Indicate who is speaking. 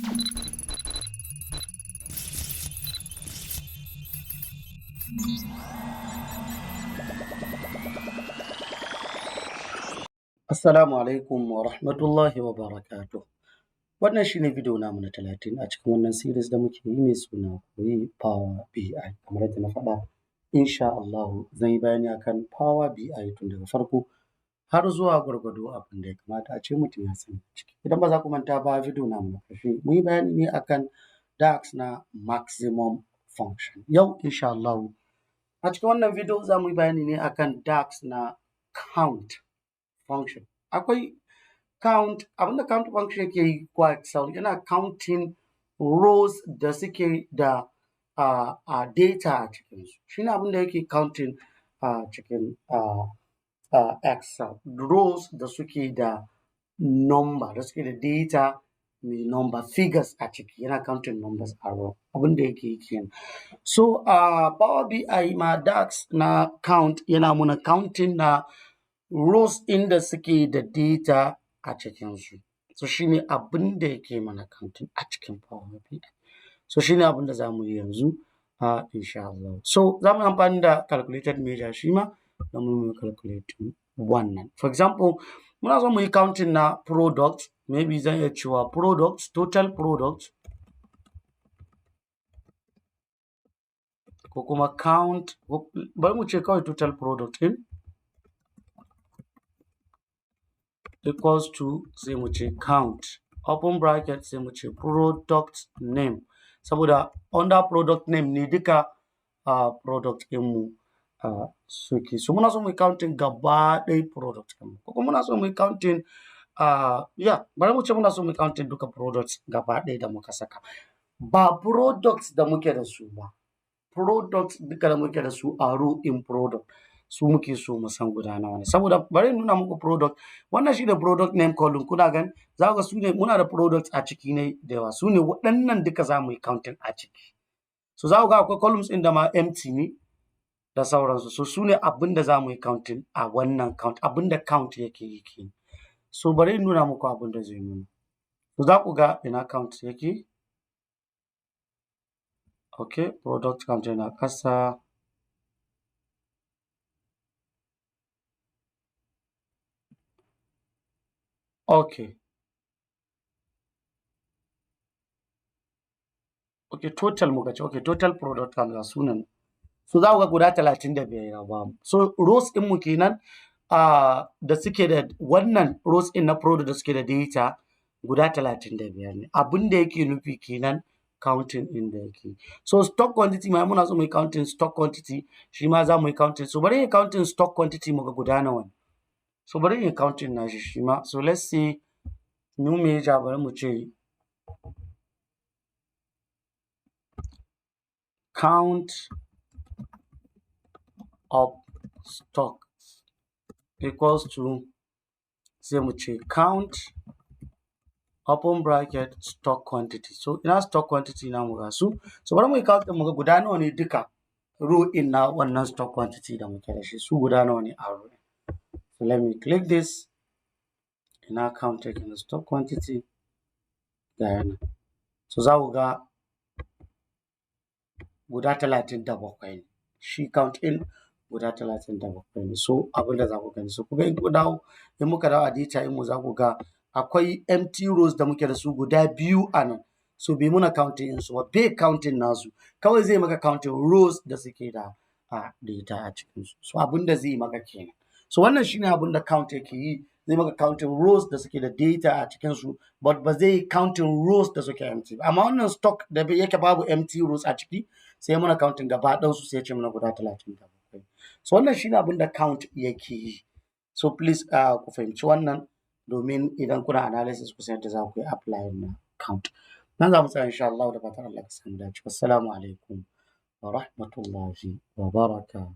Speaker 1: Assalamu alaikum wa rahmatullahi wa barakatuh. Wannan shi ne video namu na 30 a cikin wannan series da muke yi mai suna Koyi PowerBI. Kamar yadda na faɗa, insha Allahu zan yi bayani akan PowerBI tun daga farko har zuwa gwargwado abin da ya kamata a ce mutum ya sani ciki. Idan ba za ku manta ba, video namu na ƙarshe mun yi bayani ne akan DAX na maximum function. Yau insha Allahu a cikin wannan video za mu yi bayani ne akan DAX na count function. Akwai count, abinda count function yake yi quite sau yana counting rows da suke da data a cikinsu. Shi ne abinda yake counting cikin Excel. Rows da suke da number, da suke da data mai number, figures a ciki, yana counting numbers a row. Abinda yake yi kenan. So Power BI ma DAX na count yana muna counting na rows inda suke da data a cikinsu. So shi ne abin da yake mana counting a cikin Power BI. So shi ne abin da za mu yi yanzu insha Allah. So za mu yi amfani da calculated measure shi ma da mu yi calculating wannan. For example, muna so mu yi counting na product, maybe zan iya cewa product, total product, ko kuma count, bari mu ce kawai total product ɗin equals to, sai mu ce count, open bracket, sai mu ce product name, saboda under product name ne duka product ɗinmu suke. So muna so mu yi counting gaba ɗaya product ɗinmu, ko kuma muna so mu yi counting bari mu ce muna so mu yi counting duka products gaba ɗaya da muka saka. Ba products da muke da su ba, products duka da muke da su a row in product, su muke so mu san guda nawa ne. Saboda bari in nuna muku product, wannan shi ne product name column, kuna gani za ku ga su ne muna da products a ciki ne da yawa, su ne waɗannan duka za mu yi counting a ciki. So za ku ga akwai columns ɗin da ma empty ne da sauransu. So su ne abin da za mu yi counting a wannan count, abin da count yake yi kenan. So bari in nuna muku abin da zai nuna. So za ku ga ina count yake. Okay, product count yana ƙasa. Okay, total muka ce, total product count ga sunan. So za ku ga guda 35 ya bamu. So rows ɗinmu kenan da suke da wannan rows ɗin na product da suke da data guda 35 ne. Abin da yake nufi kenan counting ɗin da yake. So stock quantity ma muna so mu yi counting stock quantity, shi ma za mu yi counting. So bari in yi counting stock quantity mu ga guda nawa ne. So bari in yi counting nashi shi ma. So let's say new measure, bari mu ce count of stock equals to, sai mu ce count open bracket stock quantity. So ina stock quantity namu ga su. So bari mu yi count mu ga guda nawa ne duka row in na wannan stock quantity da muke da shi, su guda nawa ne a row. So let me click this. Ina count yake na stock quantity ga yana. So za ku ga guda 37 ne. Shi count in guda 37 ne. So abin da za ku gani. So kuma in muka dawo a data mu za ku ga akwai empty rows da muke da su guda 2 a nan. So bai muna counting ɗinsu ba, bai counting nasu, kawai zai maka counting rows da suke da data a cikinsu. So abin da zai maka kenan. So wannan shine abin da count yake yi, zai maka counting rows da suke da data a cikinsu, but ba zai counting rows da suke empty ba. Amma wannan stock da yake babu empty rows a ciki, sai muna counting gaba ɗansu, sai ya ce muna guda 37. So wannan shine abin da count yake yi. So please ku fahimci wannan, domin idan kuna analysis ku san yadda za ku yi apply na count. Nan za mu tsaya insha Allah, da fatan Allah ka samu dace. Assalamu alaikum wa rahmatullahi wa barakatuh.